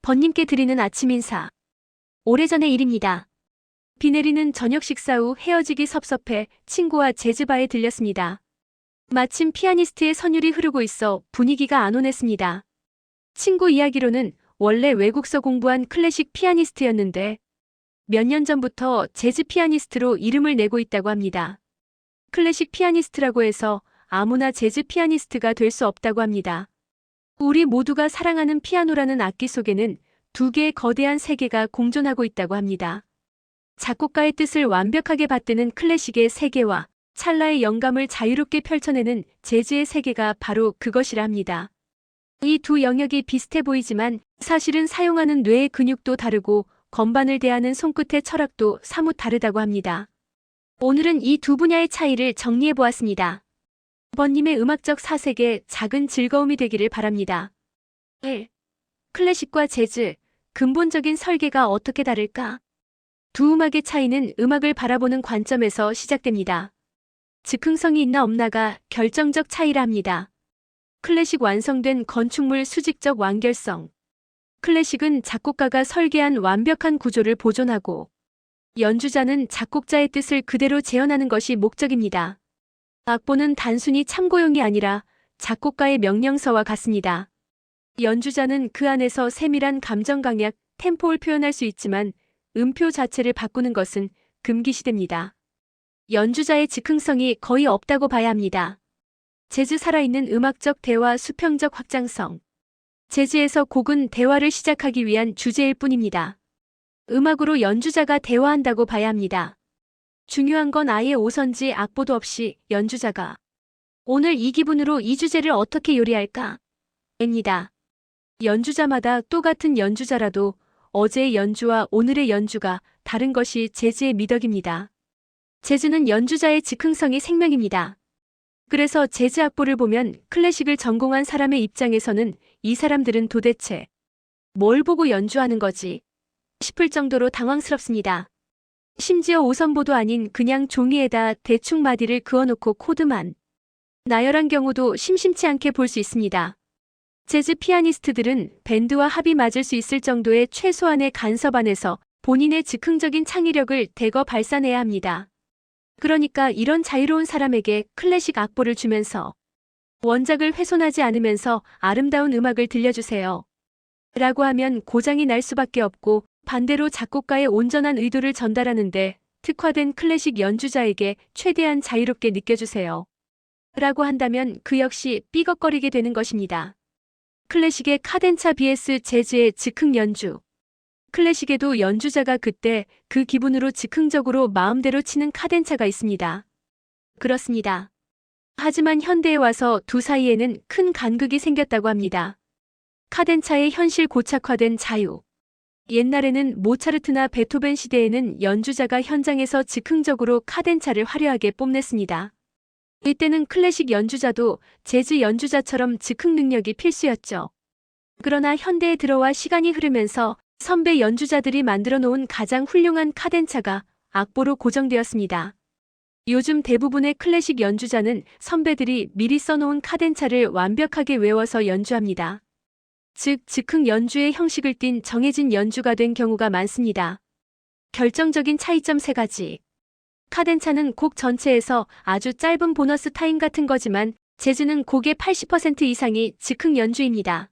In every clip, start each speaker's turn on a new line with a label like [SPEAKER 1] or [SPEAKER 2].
[SPEAKER 1] 번님께 드리는 아침 인사. 오래전의 일입니다. 비 내리는 저녁 식사 후 헤어지기 섭섭해 친구와 재즈바에 들렸습니다. 마침 피아니스트의 선율이 흐르고 있어 분위기가 안 온했습니다. 친구 이야기로는 원래 외국서 공부한 클래식 피아니스트였는데 몇 년 전부터 재즈 피아니스트로 이름을 내고 있다고 합니다. 클래식 피아니스트라고 해서 아무나 재즈 피아니스트가 될 수 없다고 합니다. 우리 모두가 사랑하는 피아노라는 악기 속에는 두 개의 거대한 세계가 공존하고 있다고 합니다. 작곡가의 뜻을 완벽하게 받드는 클래식의 세계와 찰나의 영감을 자유롭게 펼쳐내는 재즈의 세계가 바로 그것이라 합니다. 이 두 영역이 비슷해 보이지만 사실은 사용하는 뇌의 근육도 다르고 건반을 대하는 손끝의 철학도 사뭇 다르다고 합니다. 오늘은 이 두 분야의 차이를 정리해 보았습니다. 번님의 음악적 사색에 작은 즐거움이 되기를 바랍니다. 1. 클래식과 재즈, 근본적인 설계가 어떻게 다를까? 두 음악의 차이는 음악을 바라보는 관점에서 시작됩니다. 즉흥성이 있나 없나가 결정적 차이라 합니다. 클래식 완성된 건축물 수직적 완결성. 클래식은 작곡가가 설계한 완벽한 구조를 보존하고 연주자는 작곡자의 뜻을 그대로 재현하는 것이 목적입니다. 악보는 단순히 참고용이 아니라 작곡가의 명령서와 같습니다. 연주자는 그 안에서 세밀한 감정 강약, 템포를 표현할 수 있지만 음표 자체를 바꾸는 것은 금기시됩니다. 연주자의 즉흥성이 거의 없다고 봐야 합니다. 재즈 살아있는 음악적 대화 수평적 확장성. 재즈에서 곡은 대화를 시작하기 위한 주제일 뿐입니다. 음악으로 연주자가 대화한다고 봐야 합니다. 중요한 건 아예 오선지 악보도 없이 연주자가 오늘 이 기분으로 이 주제를 어떻게 요리할까? 입니다. 연주자마다 똑같은 연주자라도 어제의 연주와 오늘의 연주가 다른 것이 재즈의 미덕입니다. 재즈는 연주자의 즉흥성이 생명입니다. 그래서 재즈 악보를 보면 클래식을 전공한 사람의 입장에서는 이 사람들은 도대체 뭘 보고 연주하는 거지? 싶을 정도로 당황스럽습니다. 심지어 5선보도 아닌 그냥 종이에다 대충 마디를 그어놓고 코드만 나열한 경우도 심심치 않게 볼 수 있습니다. 재즈 피아니스트들은 밴드와 합이 맞을 수 있을 정도의 최소한의 간섭 안에서 본인의 즉흥적인 창의력을 대거 발산해야 합니다. 그러니까 이런 자유로운 사람에게 클래식 악보를 주면서 원작을 훼손하지 않으면서 아름다운 음악을 들려주세요. 라고 하면 고장이 날 수밖에 없고 반대로 작곡가의 온전한 의도를 전달하는데 특화된 클래식 연주자에게 최대한 자유롭게 느껴주세요. 라고 한다면 그 역시 삐걱거리게 되는 것입니다. 클래식의 카덴차 vs 재즈의 즉흥 연주. 클래식에도 연주자가 그때 그 기분으로 즉흥적으로 마음대로 치는 카덴차가 있습니다. 그렇습니다. 하지만 현대에 와서 두 사이에는 큰 간극이 생겼다고 합니다. 카덴차의 현실 고착화된 자유. 옛날에는 모차르트나 베토벤 시대에는 연주자가 현장에서 즉흥적으로 카덴차를 화려하게 뽐냈습니다. 이때는 클래식 연주자도 재즈 연주자처럼 즉흥 능력이 필수였죠. 그러나 현대에 들어와 시간이 흐르면서 선배 연주자들이 만들어 놓은 가장 훌륭한 카덴차가 악보로 고정되었습니다. 요즘 대부분의 클래식 연주자는 선배들이 미리 써놓은 카덴차를 완벽하게 외워서 연주합니다. 즉, 즉흥 연주의 형식을 띤 정해진 연주가 된 경우가 많습니다. 결정적인 차이점 3가지. 카덴차는 곡 전체에서 아주 짧은 보너스 타임 같은 거지만 재즈는 곡의 80% 이상이 즉흥 연주입니다.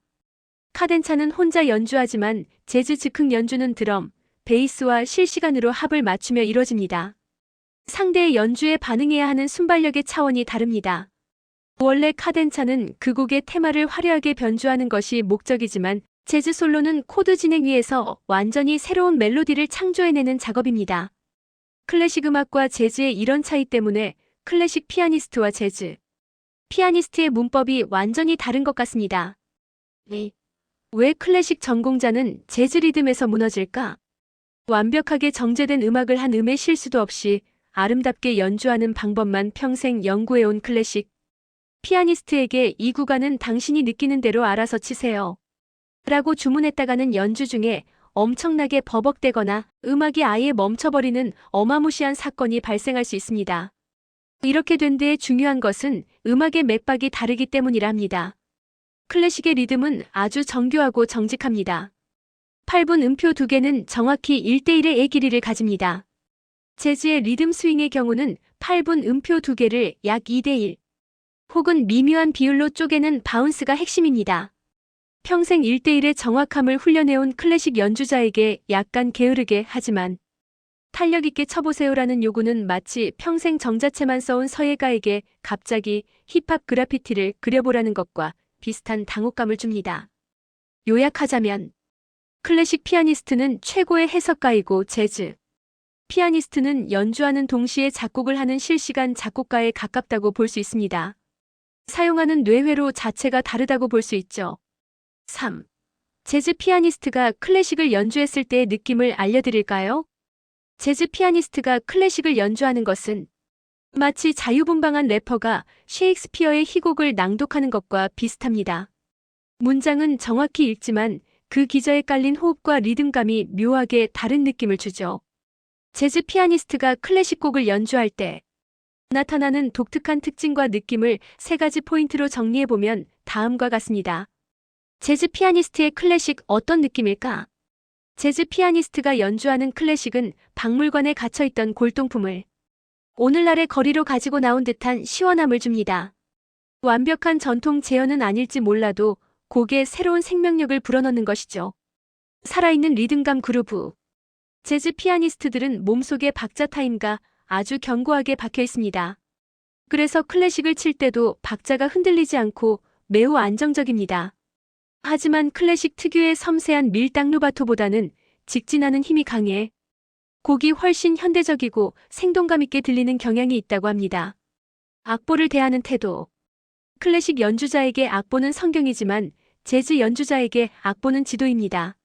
[SPEAKER 1] 카덴차는 혼자 연주하지만 재즈 즉흥 연주는 드럼, 베이스와 실시간으로 합을 맞추며 이루어집니다. 상대의 연주에 반응해야 하는 순발력의 차원이 다릅니다. 원래 카덴차는 그 곡의 테마를 화려하게 변주하는 것이 목적이지만 재즈 솔로는 코드 진행 위에서 완전히 새로운 멜로디를 창조해내는 작업입니다. 클래식 음악과 재즈의 이런 차이 때문에 클래식 피아니스트와 재즈 피아니스트의 문법이 완전히 다른 것 같습니다. 왜 클래식 전공자는 재즈 리듬에서 무너질까? 완벽하게 정제된 음악을 한 음의 실수도 없이 아름답게 연주하는 방법만 평생 연구해온 클래식 피아니스트에게 이 구간은 당신이 느끼는 대로 알아서 치세요. 라고 주문했다가는 연주 중에 엄청나게 버벅대거나 음악이 아예 멈춰버리는 어마무시한 사건이 발생할 수 있습니다. 이렇게 된 데에 중요한 것은 음악의 맥박이 다르기 때문이라 합니다. 클래식의 리듬은 아주 정교하고 정직합니다. 8분 음표 두 개는 정확히 1대1의 길이를 가집니다. 재즈의 리듬 스윙의 경우는 8분 음표 두 개를 약 2대1 혹은 미묘한 비율로 쪼개는 바운스가 핵심입니다. 평생 1대1의 정확함을 훈련해온 클래식 연주자에게 약간 게으르게 하지만 탄력 있게 쳐보세요라는 요구는 마치 평생 정자체만 써온 서예가에게 갑자기 힙합 그래피티를 그려보라는 것과 비슷한 당혹감을 줍니다. 요약하자면 클래식 피아니스트는 최고의 해석가이고 재즈 피아니스트는 연주하는 동시에 작곡을 하는 실시간 작곡가에 가깝다고 볼 수 있습니다. 사용하는 뇌회로 자체가 다르다고 볼 수 있죠. 3. 재즈 피아니스트가 클래식을 연주했을 때의 느낌을 알려드릴까요? 재즈 피아니스트가 클래식을 연주하는 것은 마치 자유분방한 래퍼가 셰익스피어의 희곡을 낭독하는 것과 비슷합니다. 문장은 정확히 읽지만 그 기저에 깔린 호흡과 리듬감이 묘하게 다른 느낌을 주죠. 재즈 피아니스트가 클래식 곡을 연주할 때 나타나는 독특한 특징과 느낌을 3가지 포인트로 정리해보면 다음과 같습니다. 재즈 피아니스트의 클래식 어떤 느낌일까? 재즈 피아니스트가 연주하는 클래식은 박물관에 갇혀있던 골동품을 오늘날의 거리로 가지고 나온 듯한 시원함을 줍니다. 완벽한 전통 재현은 아닐지 몰라도 곡에 새로운 생명력을 불어넣는 것이죠. 살아있는 리듬감 그루브. 재즈 피아니스트들은 몸속에 박자 타임과 아주 견고하게 박혀 있습니다. 그래서 클래식을 칠 때도 박자가 흔들리지 않고 매우 안정적입니다. 하지만 클래식 특유의 섬세한 밀당 루바토보다는 직진하는 힘이 강해 곡이 훨씬 현대적이고 생동감 있게 들리는 경향이 있다고 합니다. 악보를 대하는 태도. 클래식 연주자에게 악보는 성경이지만 재즈 연주자에게 악보는 지도입니다.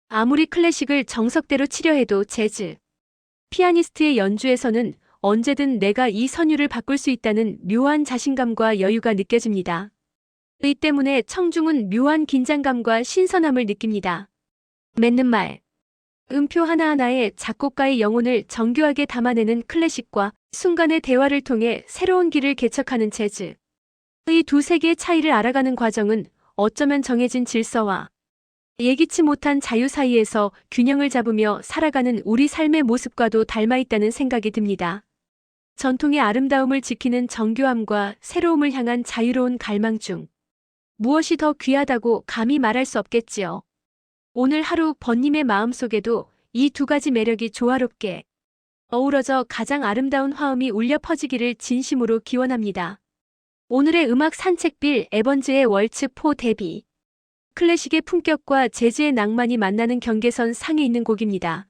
[SPEAKER 1] 아무리 클래식을 정석대로 치려 해도 재즈 피아니스트의 연주에서는 언제든 내가 이 선율을 바꿀 수 있다는 묘한 자신감과 여유가 느껴집니다. 이 때문에 청중은 묘한 긴장감과 신선함을 느낍니다. 맺는 말. 음표 하나하나에 작곡가의 영혼을 정교하게 담아내는 클래식과 순간의 대화를 통해 새로운 길을 개척하는 재즈. 이 두 세계의 차이를 알아가는 과정은 어쩌면 정해진 질서와 예기치 못한 자유 사이에서 균형을 잡으며 살아가는 우리 삶의 모습과도 닮아있다는 생각이 듭니다. 전통의 아름다움을 지키는 정교함과 새로움을 향한 자유로운 갈망 중 무엇이 더 귀하다고 감히 말할 수 없겠지요. 오늘 하루 번님의 마음속에도 이 2가지 매력이 조화롭게 어우러져 가장 아름다운 화음이 울려 퍼지기를 진심으로 기원합니다. 오늘의 음악 산책 빌 에번즈의 월츠 4 데뷔. 클래식의 품격과 재즈의 낭만이 만나는 경계선 상에 있는 곡입니다.